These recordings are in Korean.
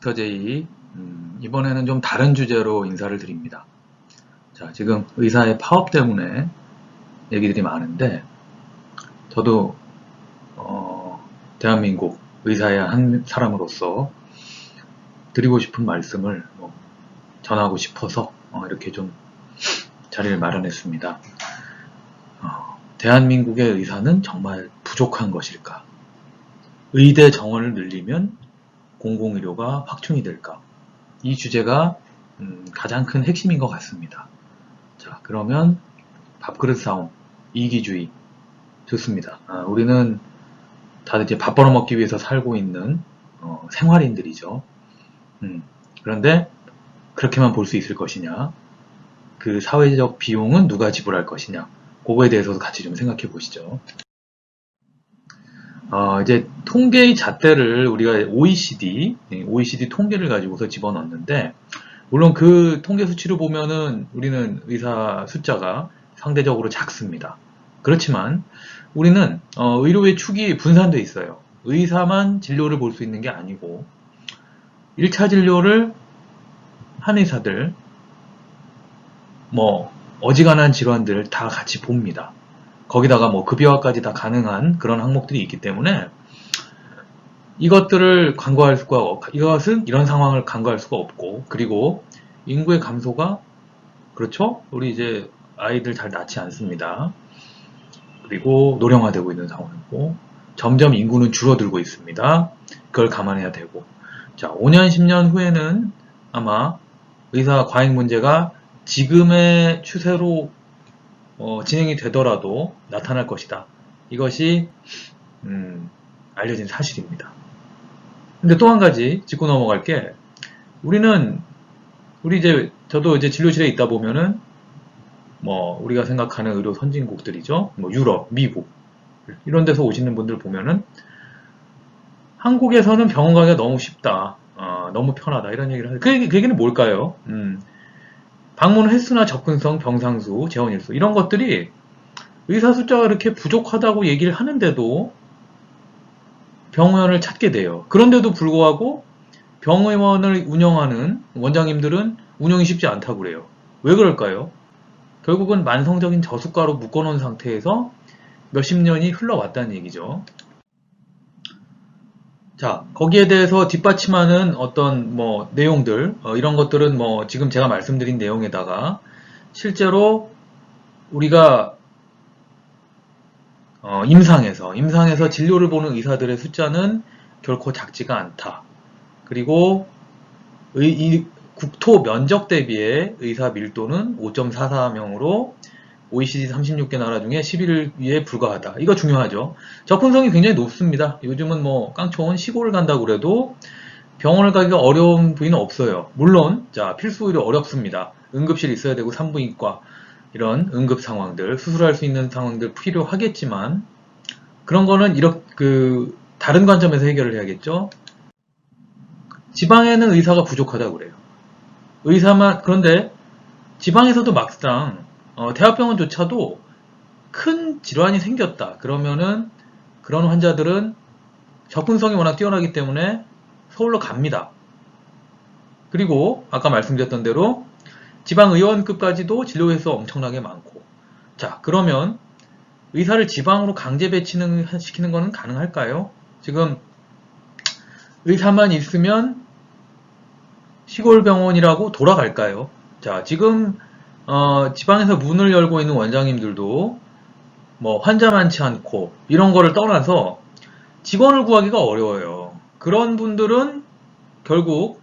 닥터 제이, 이번에는 좀 다른 주제로 인사를 드립니다. 자, 지금 의사의 파업 때문에 얘기들이 많은데, 저도 대한민국 의사의 한 사람으로서 드리고 싶은 말씀을 전하고 싶어서 이렇게 좀 자리를 마련했습니다. 대한민국의 의사는 정말 부족한 것일까? 의대 정원을 늘리면 공공의료가 확충이 될까? 이 주제가 가장 큰 핵심인 것 같습니다. 자, 그러면 밥그릇 싸움, 이기주의 좋습니다. 우리는 다들 이제 밥 벌어먹기 위해서 살고 있는 생활인들이죠. 그런데 그렇게만 볼 수 있을 것이냐? 그 사회적 비용은 누가 지불할 것이냐? 그거에 대해서도 같이 좀 생각해 보시죠. 이제 통계의 잣대를 우리가 OECD 통계를 가지고서 집어넣는데, 물론 그 통계 수치로 보면은 우리는 의사 숫자가 상대적으로 작습니다. 그렇지만 우리는 의료의 축이 분산되어 있어요. 의사만 진료를 볼 수 있는 게 아니고 1차 진료를 한의사들, 어지간한 질환들 다 같이 봅니다. 거기다가 급여화까지 다 가능한 그런 항목들이 있기 때문에 이것들을 간과할 수가, 이것은 이런 상황을 간과할 수가 없고, 그리고 인구의 감소가, 그렇죠? 우리 이제 아이들 잘 낳지 않습니다. 그리고 노령화되고 있는 상황이고, 점점 인구는 줄어들고 있습니다. 그걸 감안해야 되고, 자, 5년, 10년 후에는 아마 의사 과잉 문제가 지금의 추세로 진행이 되더라도 나타날 것이다. 이것이 알려진 사실입니다. 근데 또 한 가지 짚고 넘어갈 게, 저도 이제 진료실에 있다 보면은 우리가 생각하는 의료 선진국들이죠. 유럽, 미국 이런 데서 오시는 분들 보면은 한국에서는 병원 가기가 너무 쉽다, 너무 편하다 이런 얘기를 하는데, 그 얘기는 뭘까요? 방문 횟수나 접근성, 병상수, 재원일수 이런 것들이 의사 숫자가 이렇게 부족하다고 얘기를 하는데도 병원을 찾게 돼요. 그런데도 불구하고 병원을 운영하는 원장님들은 운영이 쉽지 않다고 그래요. 왜 그럴까요? 결국은 만성적인 저수가로 묶어놓은 상태에서 몇십 년이 흘러왔다는 얘기죠. 자, 거기에 대해서 뒷받침하는 어떤 내용들, 이런 것들은 지금 제가 말씀드린 내용에다가 실제로 우리가 임상에서 진료를 보는 의사들의 숫자는 결코 작지가 않다. 그리고 국토 면적 대비의 의사 밀도는 5.44명으로 OECD 36개 나라 중에 11위에 불과하다. 이거 중요하죠. 접근성이 굉장히 높습니다. 요즘은 깡총 시골을 간다고 그래도 병원을 가기가 어려운 부위는 없어요. 물론 필수 의료 어렵습니다. 응급실 있어야 되고 산부인과 이런 응급 상황들, 수술할 수 있는 상황들 필요하겠지만, 그런 거는 다른 관점에서 해결을 해야겠죠. 지방에는 의사가 부족하다고 그래요. 그런데 지방에서도 막상 대학병원조차도 큰 질환이 생겼다 그러면은 그런 환자들은 접근성이 워낙 뛰어나기 때문에 서울로 갑니다. 그리고 아까 말씀드렸던 대로 지방의원급까지도 진료 횟수가 엄청나게 많고, 자, 그러면 의사를 지방으로 강제 배치시키는 것은 가능할까요? 지금 의사만 있으면 시골 병원이라고 돌아갈까요? 자, 지금 지방에서 문을 열고 있는 원장님들도 환자 많지 않고 이런 거를 떠나서 직원을 구하기가 어려워요. 그런 분들은 결국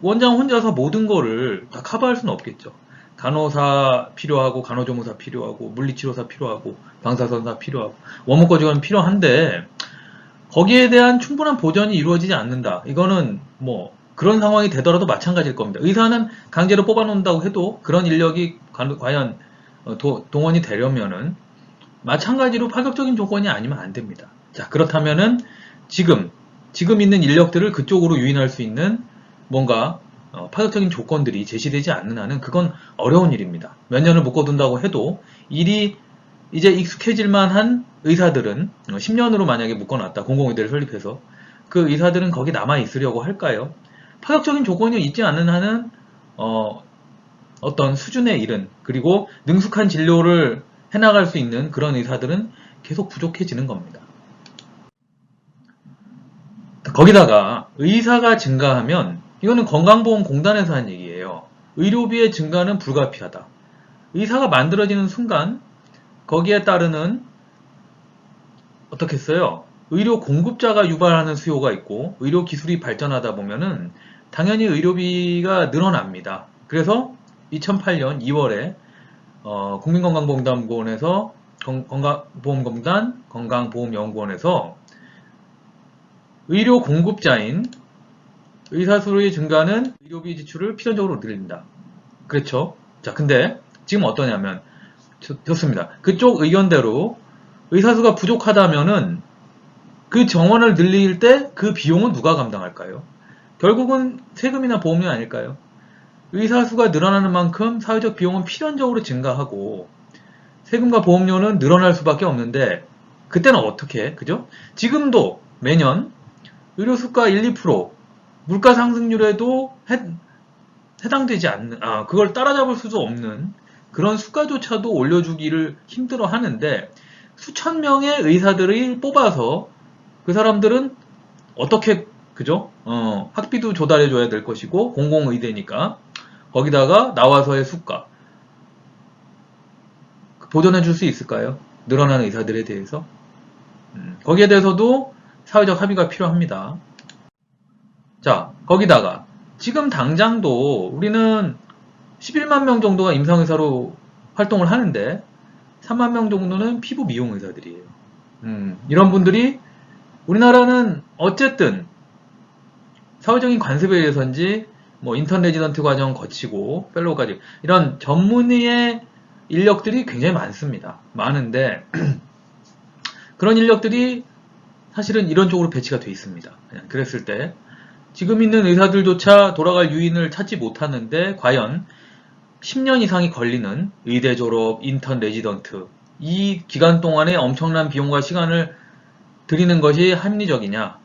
원장 혼자서 모든 거를 다 커버할 수는 없겠죠. 간호사 필요하고, 간호조무사 필요하고, 물리치료사 필요하고, 방사선사 필요하고, 원무과직원 필요한데 거기에 대한 충분한 보전이 이루어지지 않는다. 이거는 그런 상황이 되더라도 마찬가지일 겁니다. 의사는 강제로 뽑아놓는다고 해도 그런 인력이 과연 동원이 되려면은 마찬가지로 파격적인 조건이 아니면 안 됩니다. 자, 그렇다면은 지금 있는 인력들을 그쪽으로 유인할 수 있는 뭔가 파격적인 조건들이 제시되지 않는 한은 그건 어려운 일입니다. 몇 년을 묶어둔다고 해도 일이 이제 익숙해질 만한 의사들은 10년으로 만약에 묶어놨다, 공공의대를 설립해서 그 의사들은 거기 남아 있으려고 할까요? 파격적인 조건이 있지 않는 한은 어떤 수준에 이른 그리고 능숙한 진료를 해나갈 수 있는 그런 의사들은 계속 부족해지는 겁니다. 거기다가 의사가 증가하면 이거는 건강보험공단에서 한 얘기예요. 의료비의 증가는 불가피하다. 의사가 만들어지는 순간 거기에 따르는 어떻게 했어요? 의료 공급자가 유발하는 수요가 있고 의료 기술이 발전하다 보면은 당연히 의료비가 늘어납니다. 그래서 2008년 2월에 국민건강보험공단에서 건강보험공단 건강보험연구원에서 의료 공급자인 의사 수의 증가는 의료비 지출을 필연적으로 늘린다. 그렇죠? 자, 근데 지금 어떠냐면 좋습니다. 그쪽 의견대로 의사 수가 부족하다면은 그 정원을 늘릴 때 그 비용은 누가 감당할까요? 결국은 세금이나 보험료 아닐까요? 의사 수가 늘어나는 만큼 사회적 비용은 필연적으로 증가하고 세금과 보험료는 늘어날 수밖에 없는데 그때는 어떻게 그죠? 지금도 매년 의료 수가 1, 2% 물가 상승률에도 해당되지 않는 그걸 따라잡을 수도 없는 그런 수가조차도 올려주기를 힘들어 하는데 수천 명의 의사들을 뽑아서 그 사람들은 어떻게 그죠? 학비도 조달해줘야 될 것이고 공공의대니까 거기다가 나와서의 수가 보전해줄 수 있을까요? 늘어나는 의사들에 대해서 거기에 대해서도 사회적 합의가 필요합니다. 자, 거기다가 지금 당장도 우리는 11만 명 정도가 임상의사로 활동을 하는데 3만 명 정도는 피부 미용 의사들이에요. 이런 분들이 우리나라는 어쨌든 사회적인 관습에 의해서인지 뭐 인턴 레지던트 과정 거치고 펠로우까지 이런 전문의의 인력들이 굉장히 많습니다. 많은데 그런 인력들이 사실은 이런 쪽으로 배치가 돼 있습니다. 그랬을 때 지금 있는 의사들조차 돌아갈 유인을 찾지 못하는데 과연 10년 이상이 걸리는 의대 졸업, 인턴 레지던트 이 기간 동안에 엄청난 비용과 시간을 들이는 것이 합리적이냐?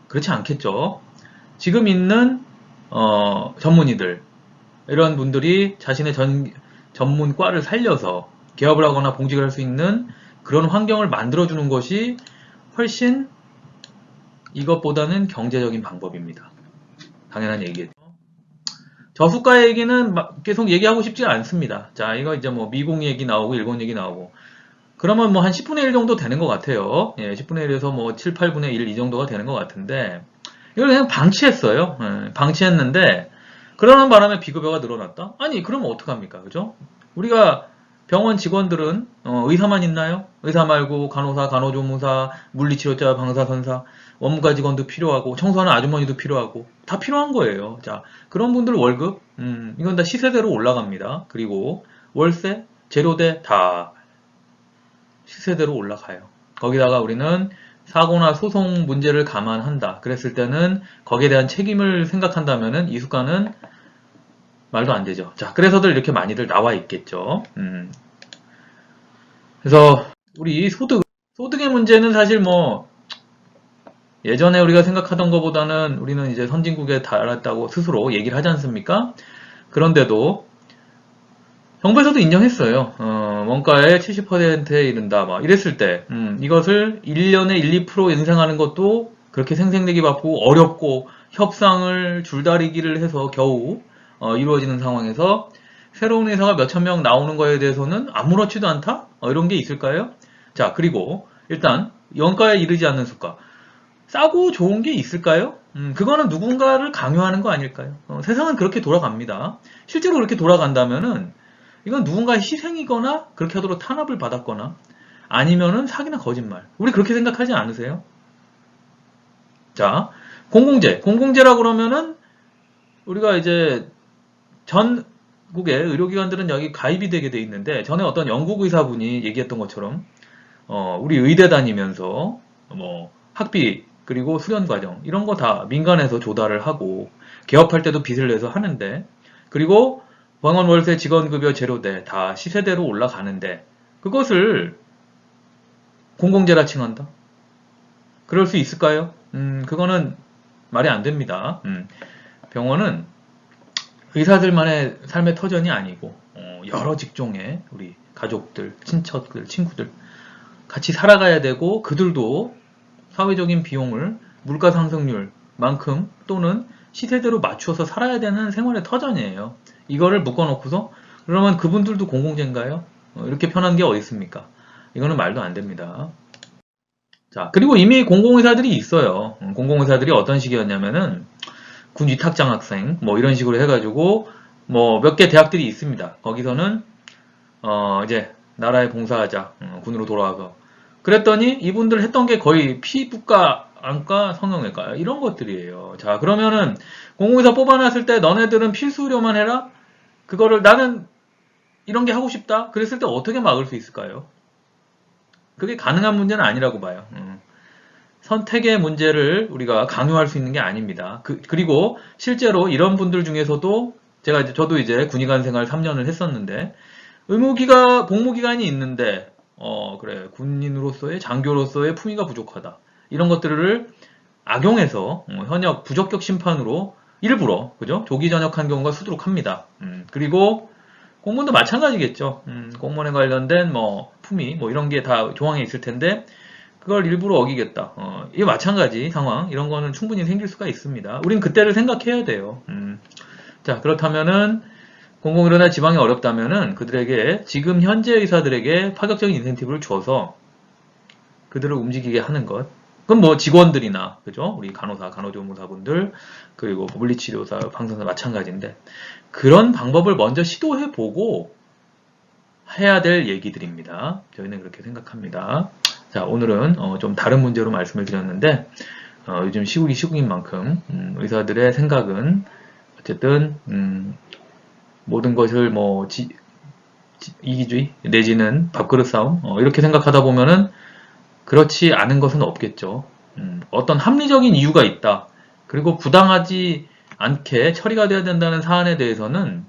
그렇지 않겠죠. 지금 있는 전문의들 이런 분들이 자신의 전문과를 살려서 개업을 하거나 봉직을 할 수 있는 그런 환경을 만들어주는 것이 훨씬 이것보다는 경제적인 방법입니다. 당연한 얘기겠죠. 저수가 얘기는 계속 얘기하고 싶지 않습니다. 자, 이거 이제 뭐 미국 얘기 나오고 일본 얘기 나오고 그러면 뭐 한 10분의 1 정도 되는 것 같아요. 예, 10분의 1에서 뭐 7, 8분의 1 이 정도가 되는 것 같은데 이걸 그냥 방치했어요. 예, 방치했는데 그러는 바람에 비급여가 늘어났다? 아니 그러면 어떡합니까? 그죠? 우리가 병원 직원들은 의사만 있나요? 의사 말고 간호사, 간호조무사, 물리치료자, 방사선사, 원무과 직원도 필요하고 청소하는 아주머니도 필요하고 다 필요한 거예요. 자, 그런 분들 월급 이건 다 시세대로 올라갑니다. 그리고 월세, 재료대 다 시세대로 올라가요. 거기다가 우리는 사고나 소송 문제를 감안한다. 그랬을 때는 거기에 대한 책임을 생각한다면은 이 수가는 말도 안 되죠. 자, 그래서들 이렇게 많이들 나와 있겠죠. 그래서 우리 소득의 문제는 사실 뭐 예전에 우리가 생각하던 것보다는 우리는 이제 선진국에 달했다고 스스로 얘기를 하지 않습니까? 그런데도 정부에서도 인정했어요. 원가의 70%에 이른다. 막 이랬을 때 이것을 1년에 1, 2% 인상하는 것도 그렇게 생색내기 바쁘고 어렵고 협상을 줄다리기를 해서 겨우 이루어지는 상황에서 새로운 의사가 몇천 명 나오는 거에 대해서는 아무렇지도 않다? 이런 게 있을까요? 자, 그리고 일단 원가에 이르지 않는 수가. 싸고 좋은 게 있을까요? 그거는 누군가를 강요하는 거 아닐까요? 세상은 그렇게 돌아갑니다. 실제로 그렇게 돌아간다면은 이건 누군가의 희생이거나 그렇게 하도록 탄압을 받았거나 아니면은 사기나 거짓말. 우리 그렇게 생각하지 않으세요? 자, 공공재. 공공재라고 그러면은 우리가 이제 전국의 의료기관들은 여기 가입이 되게 돼 있는데 전에 어떤 영국 의사분이 얘기했던 것처럼 우리 의대 다니면서 뭐 학비 그리고 수련 과정 이런 거 다 민간에서 조달을 하고 개업할 때도 빚을 내서 하는데 그리고 병원 월세 직원급여 제로대 다 시세대로 올라가는데 그것을 공공재라 칭한다? 그럴 수 있을까요? 그거는 말이 안 됩니다. 병원은 의사들만의 삶의 터전이 아니고 여러 직종의 우리 가족들, 친척들, 친구들 같이 살아가야 되고 그들도 사회적인 비용을 물가 상승률만큼 또는 시세대로 맞추어서 살아야 되는 생활의 터전이에요. 이거를 묶어놓고서 그러면 그분들도 공공재인가요? 이렇게 편한 게 어디 있습니까? 이거는 말도 안 됩니다. 자, 그리고 이미 공공의사들이 있어요. 공공의사들이 어떤 식이었냐면은 군 위탁장학생 뭐 이런 식으로 해가지고 뭐 몇 개 대학들이 있습니다. 거기서는 이제 나라에 봉사하자 군으로 돌아와서 그랬더니 이분들 했던 게 거의 피부과, 안과, 성형외과 이런 것들이에요. 자, 그러면은 공공의사 뽑아놨을 때 너네들은 필수료만 해라? 그거를 나는 이런 게 하고 싶다? 그랬을 때 어떻게 막을 수 있을까요? 그게 가능한 문제는 아니라고 봐요. 선택의 문제를 우리가 강요할 수 있는 게 아닙니다. 그리고 실제로 이런 분들 중에서도 저도 이제 군의관 생활 3년을 했었는데 복무기간이 있는데 그래 군인으로서의 장교로서의 품위가 부족하다. 이런 것들을 악용해서 현역 부적격 심판으로 일부러 그죠? 조기 전역한 경우가 수두룩합니다. 그리고 공무원도 마찬가지겠죠. 공무원에 관련된 뭐 품위 뭐 이런 게 다 조항에 있을 텐데 그걸 일부러 어기겠다. 이게 마찬가지 상황 이런 거는 충분히 생길 수가 있습니다. 우린 그때를 생각해야 돼요. 자 그렇다면은 공공의료나 지방이 어렵다면은 그들에게 지금 현재 의사들에게 파격적인 인센티브를 줘서 그들을 움직이게 하는 것. 그건 뭐 직원들이나 그죠? 우리 간호사, 간호조무사분들 그리고 물리치료사, 방송사 마찬가지인데 그런 방법을 먼저 시도해보고 해야 될 얘기들입니다. 저희는 그렇게 생각합니다. 자 오늘은 좀 다른 문제로 말씀을 드렸는데 요즘 시국인 만큼 의사들의 생각은 어쨌든 모든 것을 뭐 이기주의 내지는 밥그릇 싸움 이렇게 생각하다 보면은 그렇지 않은 것은 없겠죠. 어떤 합리적인 이유가 있다. 그리고 부당하지 않게 처리가 돼야 된다는 사안에 대해서는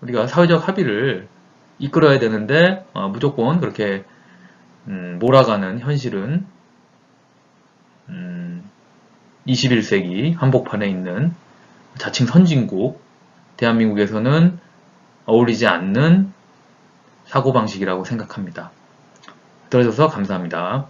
우리가 사회적 합의를 이끌어야 되는데 무조건 그렇게 몰아가는 현실은 21세기 한복판에 있는 자칭 선진국 대한민국에서는 어울리지 않는 사고방식이라고 생각합니다. 들어줘서 감사합니다.